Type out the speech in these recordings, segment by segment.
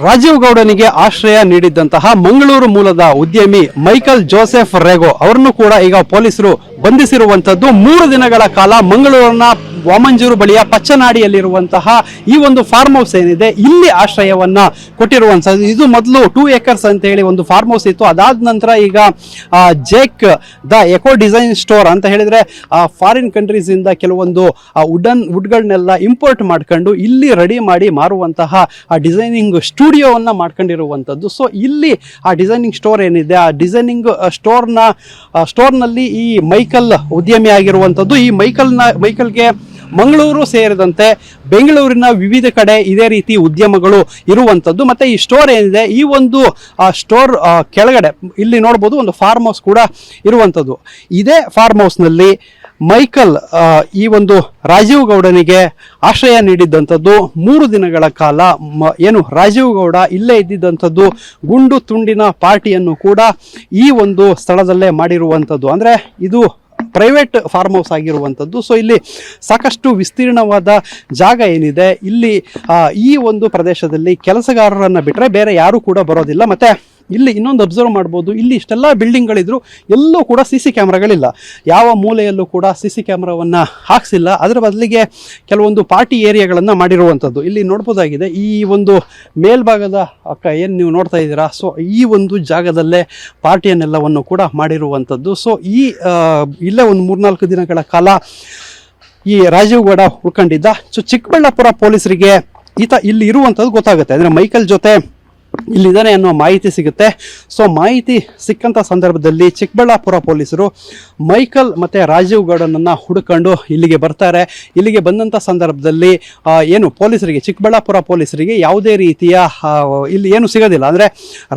ರಾಜೀವ್ ಗೌಡನಿಗೆ ಆಶ್ರಯ ನೀಡಿದ್ದಂತಹ ಮಂಗಳೂರು ಮೂಲದ ಉದ್ಯಮಿ ಮೈಕಲ್ ಜೋಸೆಫ್ ರೆಗೋ ಅವರನ್ನು ಕೂಡ ಈಗ ಪೊಲೀಸರು ಬಂಧಿಸಿರುವಂತದ್ದು 3 ದಿನಗಳ ಕಾಲ ಮಂಗಳೂರಿನ ವಾಮಂಜೂರು ಬಳಿಯ ಪಚ್ಚನಾಡಿಯಲ್ಲಿರುವಂತಹ ಈ ಒಂದು ಫಾರ್ಮ್ ಹೌಸ್ ಏನಿದೆ ಇಲ್ಲಿ ಆಶ್ರಯವನ್ನ ಕೊಟ್ಟಿರುವಂತದ್ದು. ಇದು ಮೊದಲು 2 ಏಕರ್ಸ್ ಅಂತ ಹೇಳಿ ಒಂದು ಫಾರ್ಮ್ ಹೌಸ್ ಇತ್ತು. ಅದಾದ ನಂತರ ಈಗ Jake the echo design store ಅಂತ ಹೇಳಿದ್ರೆ ಫಾರಿನ್ ಕಂಟ್ರೀಸ್ ಇಂದ ಕೆಲವೊಂದು ವುಡ್ಗಳನ್ನೆಲ್ಲ ಇಂಪೋರ್ಟ್ ಮಾಡ್ಕೊಂಡು ಇಲ್ಲಿ ರೆಡಿ ಮಾಡಿ ಮಾರುವಂತಹ ಡಿಸೈನಿಂಗ್ ಸ್ಟುಡಿಯೋವನ್ನ ಮಾಡ್ಕೊಂಡಿರುವಂಥದ್ದು. ಸೊ ಇಲ್ಲಿ ಆ ಡಿಸೈನಿಂಗ್ ಸ್ಟೋರ್ ಏನಿದೆ, ಆ ಡಿಸೈನಿಂಗ್ ಸ್ಟೋರ್ನಲ್ಲಿ ಈ ಮೈಕಲ್ ಉದ್ಯಮಿ ಆಗಿರುವಂಥದ್ದು. ಈ ಮೈಕಲ್ಗೆ ಮಂಗಳೂರು ಸೇರಿದಂತೆ ಬೆಂಗಳೂರಿನ ವಿವಿಧ ಕಡೆ ಇದೇ ರೀತಿ ಉದ್ಯಮಗಳು ಇರುವಂಥದ್ದು. ಮತ್ತೆ ಈ ಸ್ಟೋರ್ ಏನಿದೆ, ಈ ಒಂದು ಸ್ಟೋರ್ ಕೆಳಗಡೆ ಇಲ್ಲಿ ನೋಡ್ಬೋದು ಒಂದು ಫಾರ್ಮ್ ಹೌಸ್ ಕೂಡ ಇರುವಂಥದ್ದು. ಇದೇ ಫಾರ್ಮ್ ಹೌಸ್ನಲ್ಲಿ ಮೈಕಲ್ ಈ ಒಂದು ರಾಜೀವ್ ಗೌಡನಿಗೆ ಆಶ್ರಯ ನೀಡಿದ್ದಂಥದ್ದು. 3 ದಿನಗಳ ಕಾಲ ಏನು ರಾಜೀವ್ ಗೌಡ ಇಲ್ಲೇ ಇದ್ದಿದ್ದಂಥದ್ದು. ಗುಂಡು ತುಂಡಿನ ಪಾರ್ಟಿಯನ್ನು ಕೂಡ ಈ ಒಂದು ಸ್ಥಳದಲ್ಲೇ ಮಾಡಿರುವಂಥದ್ದು. ಅಂದರೆ ಇದು ಪ್ರೈವೇಟ್ ಫಾರ್ಮ್ ಹೌಸ್ ಆಗಿರುವಂಥದ್ದು. ಸೊ ಇಲ್ಲಿ ಸಾಕಷ್ಟು ವಿಸ್ತೀರ್ಣವಾದ ಜಾಗ ಏನಿದೆ, ಇಲ್ಲಿ ಈ ಒಂದು ಪ್ರದೇಶದಲ್ಲಿ ಕೆಲಸಗಾರರನ್ನು ಬಿಟ್ಟರೆ ಬೇರೆ ಯಾರೂ ಕೂಡ ಬರೋದಿಲ್ಲ. ಮತ್ತು ಇಲ್ಲಿ ಇನ್ನೊಂದು ಅಬ್ಸರ್ವ್ ಮಾಡ್ಬೋದು, ಇಲ್ಲಿ ಇಷ್ಟೆಲ್ಲ ಬಿಲ್ಡಿಂಗ್ಗಳಿದ್ರು ಎಲ್ಲೂ ಕೂಡ CC ಕ್ಯಾಮ್ರಾಗಳಿಲ್ಲ. ಯಾವ ಮೂಲೆಯಲ್ಲೂ ಕೂಡ CC ಕ್ಯಾಮ್ರಾವನ್ನು ಹಾಕ್ಸಿಲ್ಲ. ಅದರ ಬದಲಿಗೆ ಕೆಲವೊಂದು ಪಾರ್ಟಿ ಏರಿಯಾಗಳನ್ನು ಮಾಡಿರುವಂಥದ್ದು ಇಲ್ಲಿ ನೋಡ್ಬೋದಾಗಿದೆ. ಈ ಒಂದು ಮೇಲ್ಭಾಗದ ಏನು ನೀವು ನೋಡ್ತಾ ಇದ್ದೀರಾ, ಸೊ ಈ ಒಂದು ಜಾಗದಲ್ಲೇ ಪಾರ್ಟಿಯನ್ನೆಲ್ಲವನ್ನು ಕೂಡ ಮಾಡಿರುವಂಥದ್ದು. ಸೊ ಇಲ್ಲೇ ಒಂದು 3-4 ದಿನಗಳ ಕಾಲ ಈ ರಾಜೀವ್ ಗೌಡ ಉಳ್ಕೊಂಡಿದ್ದ. ಸೊ ಚಿಕ್ಕಬಳ್ಳಾಪುರ ಪೊಲೀಸರಿಗೆ ಇಲ್ಲಿ ಇರುವಂಥದ್ದು ಗೊತ್ತಾಗುತ್ತೆ. ಅಂದರೆ ಮೈಕಲ್ ಜೊತೆ ಇಲ್ಲಿದ್ದಾನೆ ಅನ್ನೋ ಮಾಹಿತಿ ಸಿಗುತ್ತೆ. ಸೊ ಮಾಹಿತಿ ಸಿಕ್ಕಂಥ ಸಂದರ್ಭದಲ್ಲಿ ಚಿಕ್ಕಬಳ್ಳಾಪುರ ಪೊಲೀಸರು ಮೈಕಲ್ ಮತ್ತು ರಾಜೀವ್ ಗೌಡನನ್ನು ಹುಡುಕೊಂಡು ಇಲ್ಲಿಗೆ ಬರ್ತಾರೆ. ಇಲ್ಲಿಗೆ ಬಂದಂಥ ಸಂದರ್ಭದಲ್ಲಿ ಏನು ಪೊಲೀಸರಿಗೆ, ಚಿಕ್ಕಬಳ್ಳಾಪುರ ಪೊಲೀಸರಿಗೆ ಯಾವುದೇ ರೀತಿಯ ಇಲ್ಲಿ ಏನು ಸಿಗೋದಿಲ್ಲ. ಅಂದರೆ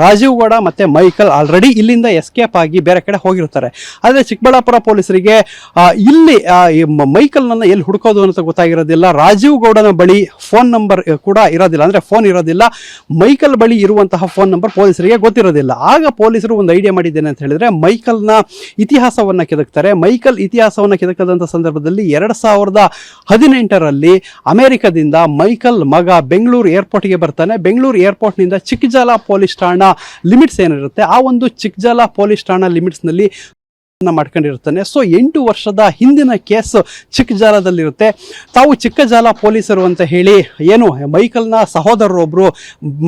ರಾಜೀವ್ ಗೌಡ ಮತ್ತು ಮೈಕಲ್ ಆಲ್ರೆಡಿ ಇಲ್ಲಿಂದ ಎಸ್ಕೇಪ್ ಆಗಿ ಬೇರೆ ಕಡೆ ಹೋಗಿರ್ತಾರೆ. ಆದರೆ ಚಿಕ್ಕಬಳ್ಳಾಪುರ ಪೊಲೀಸರಿಗೆ ಇಲ್ಲಿ ಮೈಕಲ್ನನ್ನು ಎಲ್ಲಿ ಹುಡುಕೋದು ಅಂತ ಗೊತ್ತಾಗಿರೋದಿಲ್ಲ. ರಾಜೀವ್ ಗೌಡನ ಬಳಿ ಫೋನ್ ನಂಬರ್ ಕೂಡ ಇರೋದಿಲ್ಲ, ಅಂದರೆ ಫೋನ್ ಇರೋದಿಲ್ಲ. ಮೈಕಲ್ ಬಳಿ ಇರುವಂತಹ ಫೋನ್ ನಂಬರ್ ಪೊಲೀಸರಿಗೆ ಗೊತ್ತಿರೋದಿಲ್ಲ. ಆಗ ಪೊಲೀಸರು ಒಂದು ಐಡಿಯಾ ಮಾಡಿದ್ದೇನೆ ಅಂತ ಹೇಳಿದ್ರೆ ಮೈಕಲ್ನ ಇತಿಹಾಸವನ್ನು ಕೆದಕ್ತಾರೆ. ಮೈಕಲ್ ಇತಿಹಾಸವನ್ನು ಕೆದಕದಂಥ ಸಂದರ್ಭದಲ್ಲಿ 2018ರಲ್ಲಿ ಅಮೆರಿಕದಿಂದ ಮೈಕಲ್ ಮಗ ಬೆಂಗಳೂರು ಏರ್ಪೋರ್ಟ್ಗೆ ಬರ್ತಾನೆ. ಬೆಂಗಳೂರು ಏರ್ಪೋರ್ಟ್ನಿಂದ ಚಿಕ್ಕಜಾಲ ಪೊಲೀಸ್ ಠಾಣಾ ಲಿಮಿಟ್ಸ್ ಏನಿರುತ್ತೆ, ಆ ಒಂದು ಚಿಕ್ಕಜಾಲ ಪೊಲೀಸ್ ಠಾಣಾ ಲಿಮಿಟ್ಸ್ನಲ್ಲಿ ಮಾಡ್ಕೊಂಡಿರ್ತಾನೆ. ಸೊ 8 ವರ್ಷದ ಹಿಂದಿನ ಕೇಸ್ ಚಿಕ್ಕಜಾಲದಲ್ಲಿರುತ್ತೆ. ತಾವು ಚಿಕ್ಕಜಾಲ ಪೊಲೀಸರು ಅಂತ ಹೇಳಿ ಏನು ಮೈಕಲ್ನ ಸಹೋದರರೊಬ್ಬರು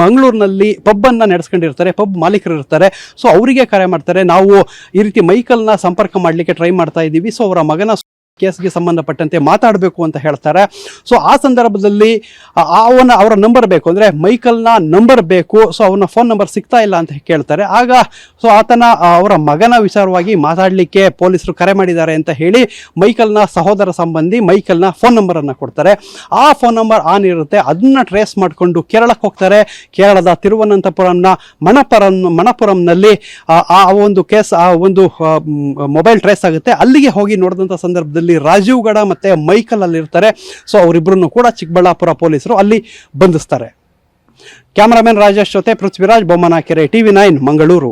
ಮಂಗಳೂರಿನಲ್ಲಿ ಪಬ್ಬನ್ನು ನಡೆಸ್ಕೊಂಡಿರ್ತಾರೆ, ಪಬ್ ಮಾಲೀಕರು ಇರ್ತಾರೆ. ಸೊ ಅವರಿಗೆ ಕರೆ ಮಾಡ್ತಾರೆ, ನಾವು ಈ ರೀತಿ ಮೈಕಲ್ನ ಸಂಪರ್ಕ ಮಾಡಲಿಕ್ಕೆ ಟ್ರೈ ಮಾಡ್ತಾ ಇದ್ದೀವಿ, ಸೊ ಅವರ ಮಗನ ಕೇಸ್ಗೆ ಸಂಬಂಧಪಟ್ಟಂತೆ ಮಾತಾಡಬೇಕು ಅಂತ ಹೇಳ್ತಾರೆ. ಸೊ ಆ ಸಂದರ್ಭದಲ್ಲಿ ಅವರ ನಂಬರ್ ಬೇಕು, ಅಂದರೆ ಮೈಕಲ್ನ ನಂಬರ್ ಬೇಕು. ಸೊ ಅವನ ಫೋನ್ ನಂಬರ್ ಸಿಗ್ತಾ ಇಲ್ಲ ಅಂತ ಕೇಳ್ತಾರೆ. ಆಗ ಸೊ ಅವರ ಮಗನ ವಿಚಾರವಾಗಿ ಮಾತಾಡಲಿಕ್ಕೆ ಪೊಲೀಸರು ಕರೆ ಮಾಡಿದ್ದಾರೆ ಅಂತ ಹೇಳಿ ಮೈಕಲ್ನ ಸಹೋದರ ಸಂಬಂಧಿ ಮೈಕಲ್ನ ಫೋನ್ ನಂಬರನ್ನು ಕೊಡ್ತಾರೆ. ಆ ಫೋನ್ ನಂಬರ್ ಆನ್ ಇರುತ್ತೆ. ಅದನ್ನ ಟ್ರೇಸ್ ಮಾಡಿಕೊಂಡು ಕೇರಳಕ್ಕೆ ಹೋಗ್ತಾರೆ. ಕೇರಳದ ತಿರುವನಂತಪುರಂನ ಮಣಪುರಂನಲ್ಲಿ ಆ ಒಂದು ಕೇಸ್, ಆ ಒಂದು ಮೊಬೈಲ್ ಟ್ರೇಸ್ ಆಗುತ್ತೆ. ಅಲ್ಲಿಗೆ ಹೋಗಿ ನೋಡಿದಂಥ ಸಂದರ್ಭದಲ್ಲಿ ರಾಜೀವ್ ಗೌಡ ಮತ್ತೆ ಮೈಕಲ್ ಅಲ್ಲಿ ಇರ್ತಾರೆ. ಸೊ ಅವರಿಬ್ಬರನ್ನು ಕೂಡ ಚಿಕ್ಕಬಳ್ಳಾಪುರ ಪೊಲೀಸರು ಅಲ್ಲಿ ಬಂಧಿಸ್ತಾರೆ. ಕ್ಯಾಮರಾಮನ್ ರಾಜೇಶ್ ಜೊತೆ ಪೃಥ್ವಿರಾಜ್ ಬೊಮ್ಮನಕೆರೆ, TV9 ಮಂಗಳೂರು.